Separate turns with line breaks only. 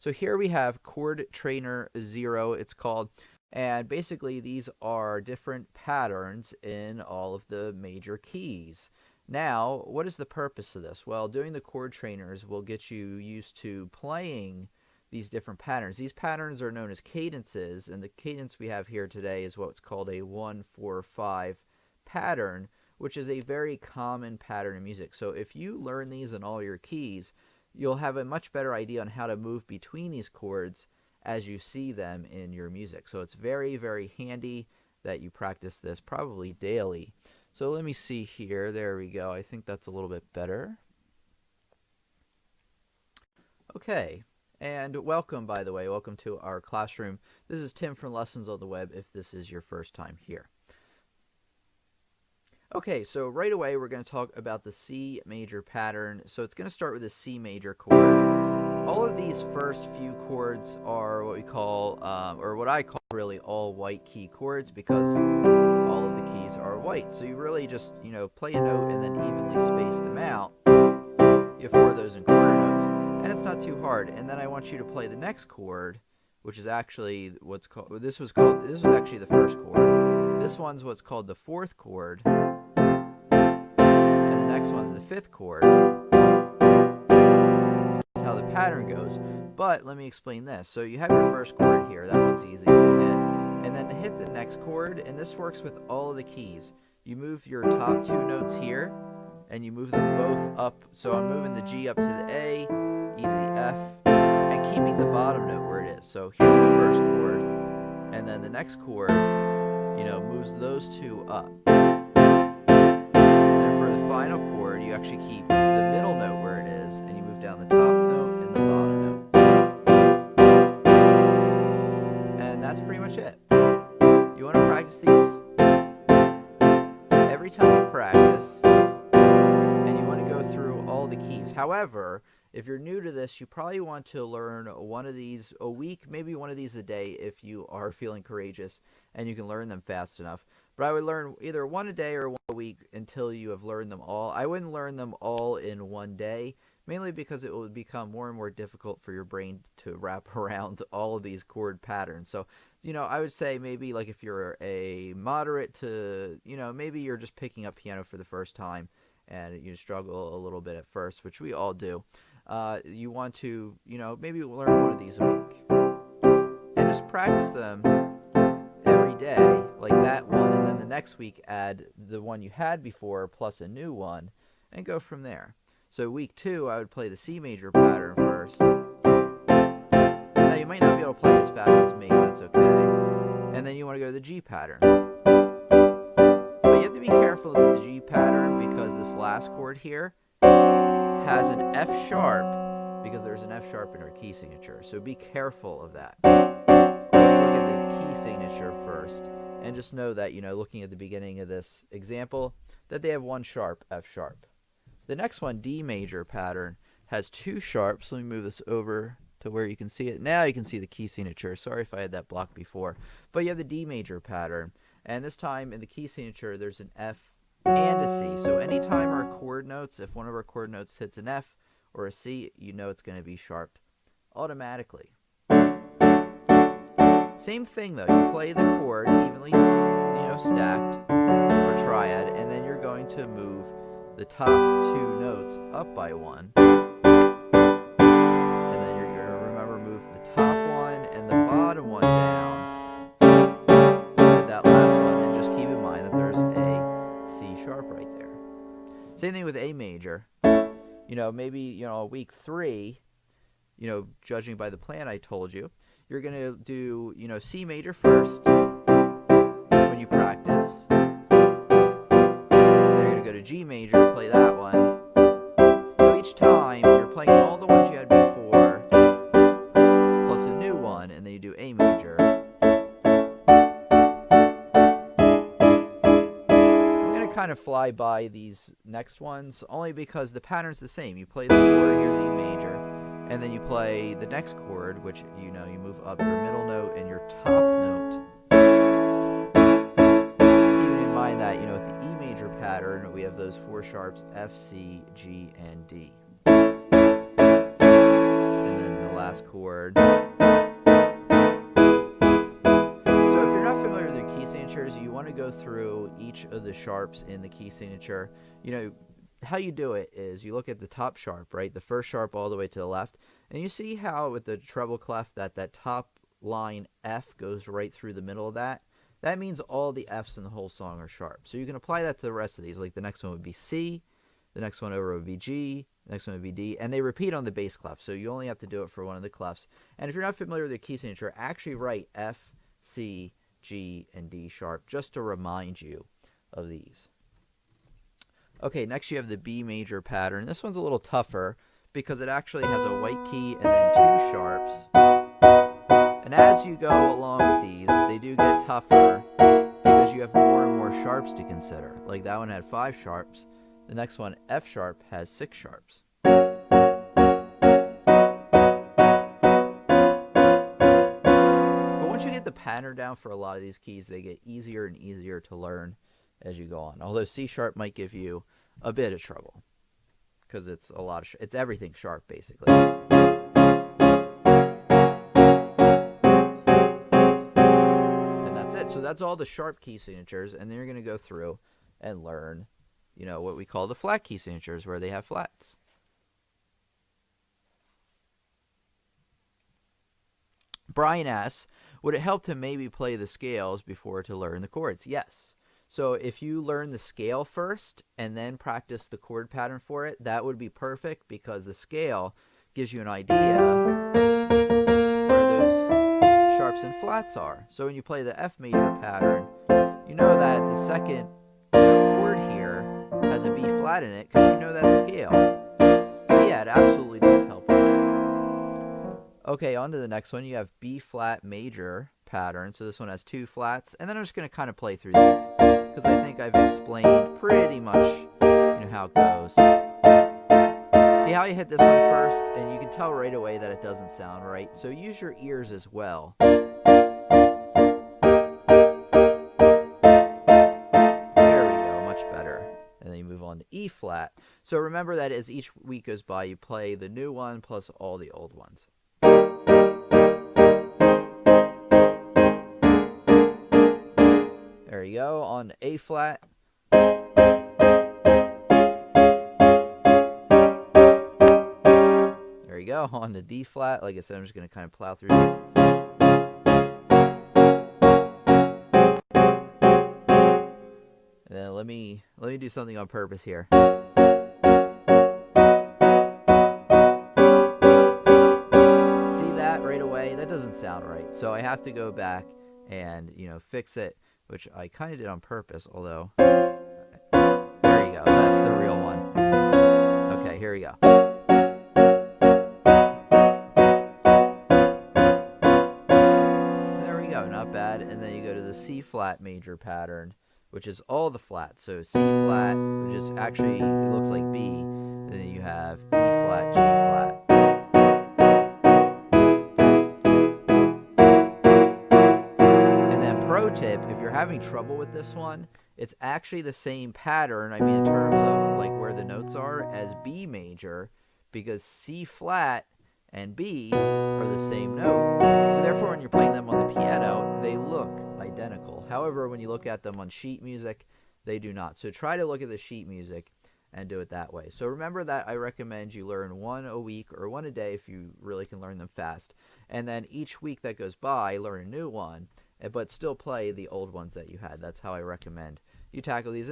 So here we have chord trainer 0, it's called. And basically these are different patterns in all of the major keys. Now, what is the purpose of this? Well, doing the chord trainers will get you used to playing these different patterns. These patterns are known as cadences, and the cadence we have here today is what's called a 1-4-5 pattern, which is a very common pattern in music. So if you learn these in all your keys, you'll have a much better idea on how to move between these chords as you see them in your music. So it's very, very handy that you practice this probably daily. So let me see here. There we go. I think that's a little bit better. Okay. And welcome, by the way. Welcome to our classroom. This is Tim from Lessons on the Web if this is your first time here. Okay, so right away we're going to talk about the C major pattern. So it's going to start with a C major chord. All of these first few chords are what we call, or what I call really all white key chords, because all of the keys are white. So you really just, play a note and then evenly space them out. You have 4 of those in quarter notes, and it's not too hard. And then I want you to play the next chord, which is actually what's called, this was actually the first chord. This one's what's called the 4th chord, and the next one's the 5th chord. That's how the pattern goes. But let me explain this. So you have your first chord here, that one's easy to hit, and then hit the next chord, and this works with all of the keys. You move your top 2 notes here, and you move them both up. So I'm moving the G up to the A, E to the F, and keeping the bottom note where it is. So here's the first chord, and then the next chord, moves those 2 up. Then for the final chord, you actually keep the middle note where it is, and you move down the top note and the bottom note. And that's pretty much it. You want to practice these every time you practice, and you want to go through all the keys. However, if you're new to this, you probably want to learn one of these a week, maybe one of these a day if you are feeling courageous and you can learn them fast enough. But I would learn either one a day or one a week until you have learned them all. I wouldn't learn them all in one day, mainly because it will become more and more difficult for your brain to wrap around all of these chord patterns. So, I would say maybe like if you're a moderate to, maybe you're just picking up piano for the first time and you struggle a little bit at first, which we all do. You want to, maybe learn one of these a week and just practice them every day, like that one, and then the next week add the one you had before plus a new one and go from there. So week 2, I would play the C major pattern first. Now you might not be able to play it as fast as me, that's okay. And then you want to go to the G pattern. But you have to be careful with the G pattern because this last chord here has an F sharp, because there's an F sharp in our key signature. So be careful of that. Always look at the key signature first, and just know that, looking at the beginning of this example, that they have 1 sharp, F sharp. The next one, D major pattern, has 2 sharps. Let me move this over to where you can see it. Now you can see the key signature. Sorry if I had that blocked before. But you have the D major pattern, and this time in the key signature there's an F and a C. So anytime our chord notes, if one of our chord notes hits an F or a C, it's going to be sharped automatically. Same thing though, you play the chord evenly, stacked or triad, and then you're going to move the top 2 notes up by 1. And then you're going to remember move the top one and the bottom one down to that last one, and just keep in mind that there's a C sharp right there. Same thing with A major. Maybe, week 3, judging by the plan I told you, you're going to do, C major first when you practice. Then you're going to go to G major, play that one. So each time you're playing all the ones you had before plus a new one, and then you do A major. Kind of fly by these next ones only because the pattern's the same. You play the chord, here's E major, and then you play the next chord, which you move up your middle note and your top note. Keeping in mind that with the E major pattern we have those 4 sharps, F, C, G, and D. And then the last chord. So if you're not familiar with the key signatures, you want to go through each of the sharps in the key signature. You know, how you do it is you look at the top sharp, right? The first sharp all the way to the left. And you see how with the treble clef that top line F goes right through the middle of that? That means all the Fs in the whole song are sharp. So you can apply that to the rest of these. Like the next one would be C, the next one over would be G, the next one would be D, and they repeat on the bass clef. So you only have to do it for one of the clefs. And if you're not familiar with the key signature, actually write F, C, G, and D sharp just to remind you of these. Okay, next you have the B major pattern. This one's a little tougher because it actually has a white key and then two sharps. And as you go along with these, they do get tougher because you have more and more sharps to consider. Like that one had 5 sharps. The next one, F sharp, has 6 sharps. But once you get the pattern down for a lot of these keys, they get easier and easier to learn as you go on. Although C sharp might give you a bit of trouble because it's a lot of it's everything sharp basically. So that's all the sharp key signatures, and then you're going to go through and learn, you know, what we call the flat key signatures, where they have flats. Brian asks, would it help to maybe play the scales before to learn the chords? Yes. So if you learn the scale first and then practice the chord pattern for it, that would be perfect because the scale gives you an idea where those sharps and flats are. So when you play the F major pattern, you know that the second chord here has a B flat in it because you know that scale. So yeah, it absolutely does help with that. Okay, on to the next one. You have B flat major pattern. So this one has 2 flats, and then I'm just going to kind of play through these because I think I've explained pretty much, you know, how it goes. See how you hit this one first, and you can tell right away that it doesn't sound right. So use your ears as well. There we go, much better. And then you move on to E flat. So remember that as each week goes by, you play the new one plus all the old ones. There you go, on to A flat. There you go, on to D flat. Like I said, I'm just going to kind of plow through these. And then let me do something on purpose here. See that right away? That doesn't sound right. So I have to go back and, you know, fix it, which I kind of did on purpose, although there you go. That's the real one. Okay, here we go. Not bad. And then you go to the C flat major pattern, which is all the flats. So C flat, which is actually, it looks like B. And then you have E flat, G flat. And then pro tip, if you're having trouble with this one, it's actually the same pattern, I mean in terms of like where the notes are, as B major, because C flat and B are the same note. So therefore, when you're playing them on the piano, they look identical. However, when you look at them on sheet music, they do not. So try to look at the sheet music and do it that way. So remember that I recommend you learn 1 a week or 1 a day if you really can learn them fast. And then each week that goes by, learn a new one, but still play the old ones that you had. That's how I recommend you tackle these.